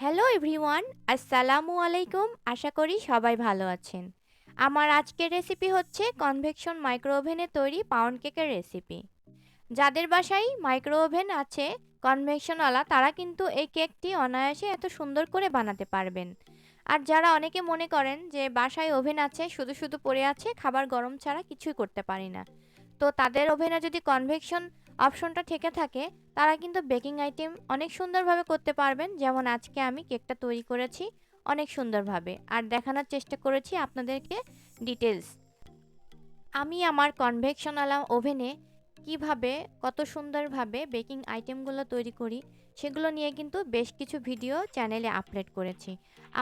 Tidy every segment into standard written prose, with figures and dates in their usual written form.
Hello everyone, আসসালামু আলাইকুম। আশা করি সবাই ভালো আছেন। আমার আজকের রেসিপি হচ্ছে কনভেকশন মাইক্রো ওভেনে তৈরি পাউন্ড কেকের রেসিপি। যাদের বাসায় মাইক্রো ওভেন আছে কনভেকশনওয়ালা, তারা কিন্তু এই কেকটি অনায়াসে এত সুন্দর করে বানাতে পারবেন। আর যারা অনেকে মনে করেন যে বাসায় ওভেন আছে, শুধু শুধু পড়ে আছে, খাবার গরম ছাড়া কিছুই করতে পারি না, তো তাদের ওভেনে যদি কনভেকশন অপশনটা থেকে থাকে, তারা কিন্তু বেকিং আইটেম অনেক সুন্দরভাবে করতে পারবেন। যেমন আজকে আমি কেকটা তৈরি করেছি অনেক সুন্দরভাবে, আর দেখানোর চেষ্টা করেছি আপনাদেরকে ডিটেলস। আমি আমার কনভেকশনওয়ালা ওভেনে কিভাবে কত সুন্দরভাবে বেকিং আইটেমগুলো তৈরি করি সেগুলো নিয়ে কিন্তু বেশ কিছু ভিডিও চ্যানেলে আপলোড করেছি।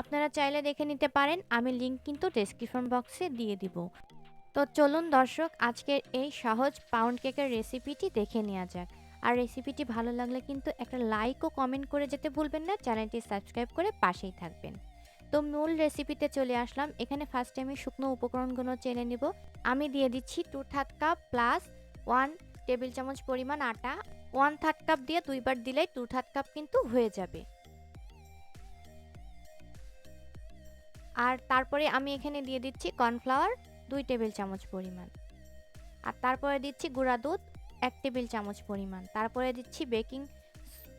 আপনারা চাইলে দেখে নিতে পারেন, আমি লিঙ্ক কিন্তু ডেসক্রিপশন বক্সে দিয়ে দিব। তো চলুন দর্শক, আজকের এই সহজ পাউন্ড কেকের রেসিপিটি দেখে নেওয়া যাক। আর রেসিপিটি ভালো লাগলে কিন্তু একটা লাইক ও কমেন্ট করে যেতে ভুলবেন না, চ্যানেলটি সাবস্ক্রাইব করে পাশেই থাকবেন। তো মূল রেসিপিতে চলে আসলাম। এখানে ফার্স্টে আমি শুকনো উপকরণগুলো চেলে নিব। আমি দিয়ে দিচ্ছি 2/3 কাপ প্লাস 1 টেবিল চামচ পরিমাণ আটা। 1/3 কাপ দিয়ে দুইবার দিলেই 2/3 কাপ কিন্তু হয়ে যাবে। আর তারপরে আমি এখানে দিয়ে দিচ্ছি কর্নফ্লাওয়ার 2 টেবিল চামচ পরিমাণ। আর তারপরে দিচ্ছি গুঁড়া দুধ 1 টেবিল চামচ পরিমাণ। তারপরে দিচ্ছি বেকিং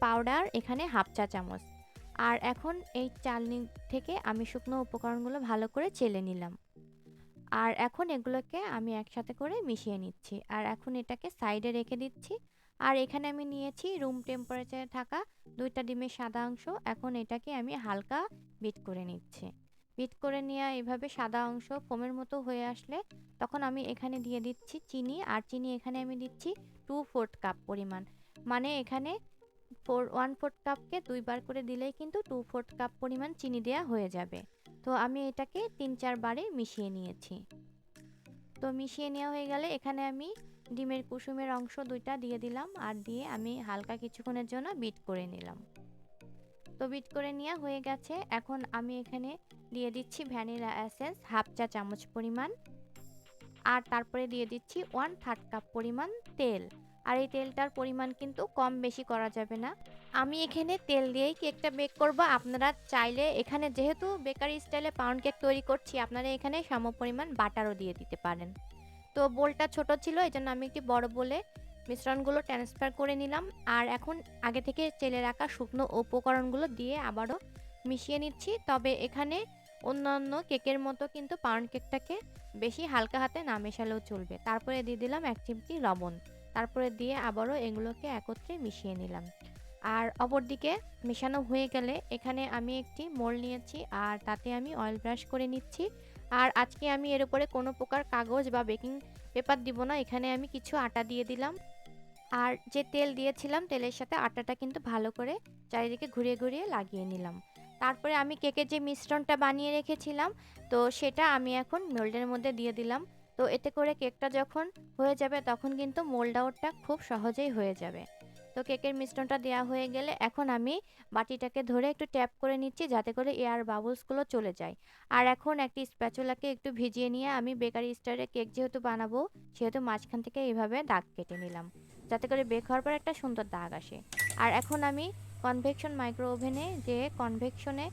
পাউডার এখানে হাফ চা চামচ। আর এখন এই চালনি থেকে আমি শুকনো উপকরণগুলো ভালো করে চেলে নিলাম। আর এখন এগুলোকে আমি একসাথে করে মিশিয়ে নিচ্ছি। আর এখন এটাকে সাইডে রেখে দিচ্ছি। আর এখানে আমি নিয়েছি রুম টেম্পারেচারে থাকা 2টা ডিমের সাদা অংশ। এখন এটাকে আমি হালকা বিট করে নিচ্ছি। বিট করে নিয়ে এভাবে সাদা অংশ ফোমের মতো হয়ে আসলে তখন আমি এখানে দিয়ে দিচ্ছি চিনি। আর চিনি এখানে আমি দিচ্ছি 2/4 কাপ পরিমাণ। মানে এখানে 1/4 কাপকে দুইবার করে দিলেই কিন্তু 2/4 কাপ পরিমাণ চিনি দেওয়া হয়ে যাবে। তো আমি এটাকে 3-4 বারে মিশিয়ে নিয়েছি। তো মিশিয়ে নেওয়া হয়ে গেলে এখানে আমি ডিমের কুসুমের অংশ 2টা দিয়ে দিলাম। আর দিয়ে আমি হালকা কিছুক্ষণের জন্য বিট করে নিলাম। তো বিট করে নেওয়া হয়ে গেছে। এখন আমি এখানে দিয়ে দিচ্ছি ভ্যানিলা এসেন্স হাফ চা চামচ পরিমাণ। আর তারপরে দিয়ে দিচ্ছি 1/3 কাপ পরিমাণ তেল। আর এই তেলটার পরিমাণ কিন্তু কম বেশি করা যাবে না। আমি এখানে তেল দিয়েই কেকটা বেক করব। আপনারা চাইলে এখানে যেহেতু বেকারি স্টাইলে পাউন্ড কেক তৈরি করছি, আপনারা এখানে সম পরিমাণ বাটারও দিয়ে দিতে পারেন। তো বোলটা ছোট ছিল, এই জন্য আমি একটি বড় বোলে মিশ্রণগুলো ট্রান্সফার করে নিলাম। আর এখন আগে থেকে চেলে রাখা শুকনো উপকরণগুলো দিয়ে আবারও মিশিয়ে নিচ্ছি। তবে এখানে অন্যান্য কেকের মতো কিন্তু পাউন্ড কেকটাকে বেশি হালকা হাতে না মেশালেও চলবে। তারপরে দিয়ে দিলাম 1 চিমটি লবণ। তারপরে দিয়ে আবারও এগুলোকে একত্রে মিশিয়ে নিলাম। আর অপরদিকে মেশানো হয়ে গেলে এখানে আমি একটি মোল্ড নিয়েছি, আর তাতে আমি অয়েল ব্রাশ করে নিচ্ছি। আর আজকে আমি এর উপরে কোনো প্রকার কাগজ বা বেকিং পেপার দিব না, এখানে আমি কিছু আটা দিয়ে দিলাম। আর যে তেল দিয়েছিলাম তেলের সাথে আটাটা কিন্তু ভালো করে চারিদিকে ঘুরিয়ে ঘুরিয়ে লাগিয়ে নিলাম। তারপরে আমি কেকের যে মিশ্রণটা বানিয়ে রেখেছিলাম, তো সেটা আমি এখন মোল্ডের মধ্যে দিয়ে দিলাম। তো এতে করে কেকটা যখন হয়ে যাবে তখন কিন্তু মোল্ড আউটটা খুব সহজেই হয়ে যাবে। তো কেকের মিশ্রণটা দেওয়া হয়ে গেলে এখন আমি বাটিটাকে ধরে একটু ট্যাপ করে নিচ্ছি যাতে করে এয়ার বাবলসগুলো চলে যায়। আর এখন একটি স্প্যাচুলাকে একটু ভিজিয়ে নিয়ে আমি বেকারি স্টাইলে কেক যেহেতু বানাবো, সেহেতু মাঝখান থেকে এইভাবে দাগ কেটে নিলাম যাতে করে বেক হওয়ার পর একটা সুন্দর দাগ আসে। আর এখন আমি কনভেকশন মাইক্রো ওভেনে যে কনভেকশনে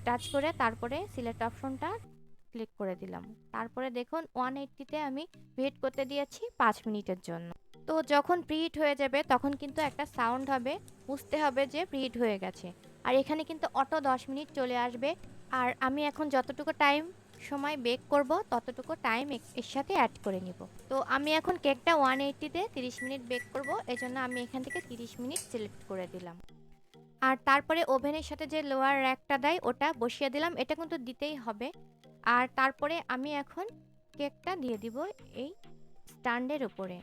টাচ করে তারপরে সিলেক্ট অপশনটা ক্লিক করে দিলাম। তারপরে দেখুন 180-তে আমি প্রিহিট করতে দিয়েছি 5 মিনিটের জন্য। তো যখন প্রিহিট হয়ে যাবে তখন কিন্তু একটা সাউন্ড হবে, বুঝতে হবে যে প্রিহিট হয়ে গেছে। আর এখানে কিন্তু অটো 10 মিনিট চলে আসবে। আর আমি এখন যতটুকু টাইম সময় বেক করব ততটুকু টাইম এর সাথে অ্যাড করে নিব। তো আমি এখন কেকটা 180-তে 30 মিনিট বেক করব, এজন্য আমি এখান থেকে 30 মিনিট সিলেক্ট করে দিলাম। আর তারপরে ওভেনের সাথে যে লোয়ার র্যাকটা দেয় ওটা বসিয়ে দিলাম, এটা কিন্তু দিতেই হবে। আর তারপরে আমি এখন কেকটা দিয়ে দিব এই স্ট্যান্ডের উপরে।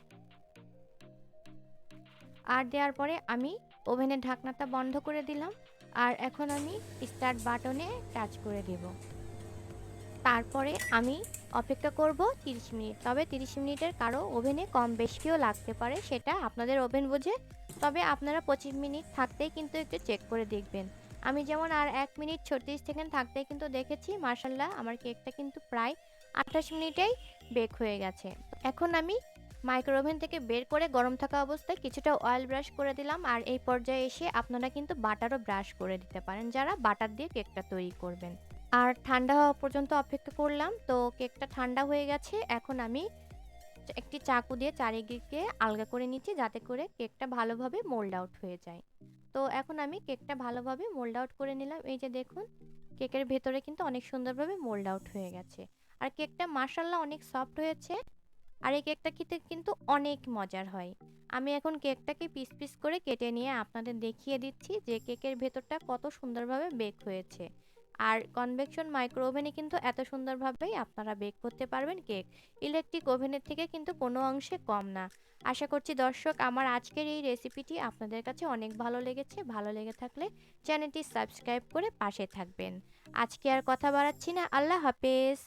আর দেওয়ার পরে আমি ওভেনের ঢাকনাটা বন্ধ করে দিলাম। আর এখন আমি স্টার্ট বাটনে টাচ করে দেব। তারপরে আমি অপেক্ষা করব 30 মিনিট। তবে 30 মিনিটের কারো ওভেনে কম বেশিও লাগতে পারে, সেটা আপনাদের ওভেন বুঝে। তবে আপনারা 25 মিনিট থাকতেই কিন্তু একটু চেক করে দেখবেন। আমি যেমন আর 1 মিনিট 36 সেকেন্ড থাকতেই কিন্তু দেখেছি মাশাল্লাহ আমার কেকটা কিন্তু প্রায় 28 মিনিটেই বেক হয়ে গেছে। এখন আমি মাইক্রোওভেন থেকে বের করে গরম থাকা অবস্থায় কিছুটা অয়েল ব্রাশ করে দিলাম, আর এই পর্যায়ে এসে আপনারা কিন্তু বাটারও ব্রাশ করে দিতে পারেন যারা বাটার দিয়ে কেকটা তৈরি করবেন। আর ঠান্ডা হওয়া পর্যন্ত অপেক্ষা করলাম। তো কেকটা ঠান্ডা হয়ে গেছে। এখন আমি একটি চাকু দিয়ে চারিদিকে আলগা করে নিচ্ছি যাতে করে কেকটা ভালোভাবে মোল্ড আউট হয়ে যায়। তো এখন আমি কেকটা ভালোভাবে মোল্ড আউট করে নিলাম। এই যে দেখুন, কেকের ভেতরে কিন্তু অনেক সুন্দরভাবে মোল্ড আউট হয়ে গেছে। আর কেকটা মাশাআল্লাহ অনেক সফট হয়েছে। আর এই কেকটা খেতে কিন্তু অনেক মজার হয়। আমি এখন কেকটাকে পিস পিস করে কেটে নিয়ে আপনাদের দেখিয়ে দিচ্ছি যে কেকের ভেতরটা কত সুন্দরভাবে বেক হয়েছে। আর কনভেকশন মাইক্রো ওভেনে কিন্তু এত সুন্দরভাবেই আপনারা বেক করতে পারবেন কেক। ইলেকট্রিক ওভেনের থেকে কিন্তু কোনো অংশে কম না। আশা করছি দর্শক আমার আজকের এই রেসিপিটি আপনাদের কাছে অনেক ভালো লেগেছে। ভালো লেগে থাকলে চ্যানেলটি সাবস্ক্রাইব করে পাশে থাকবেন। আজকে আর কথা বাড়াচ্ছি না। আল্লাহ হাফেজ।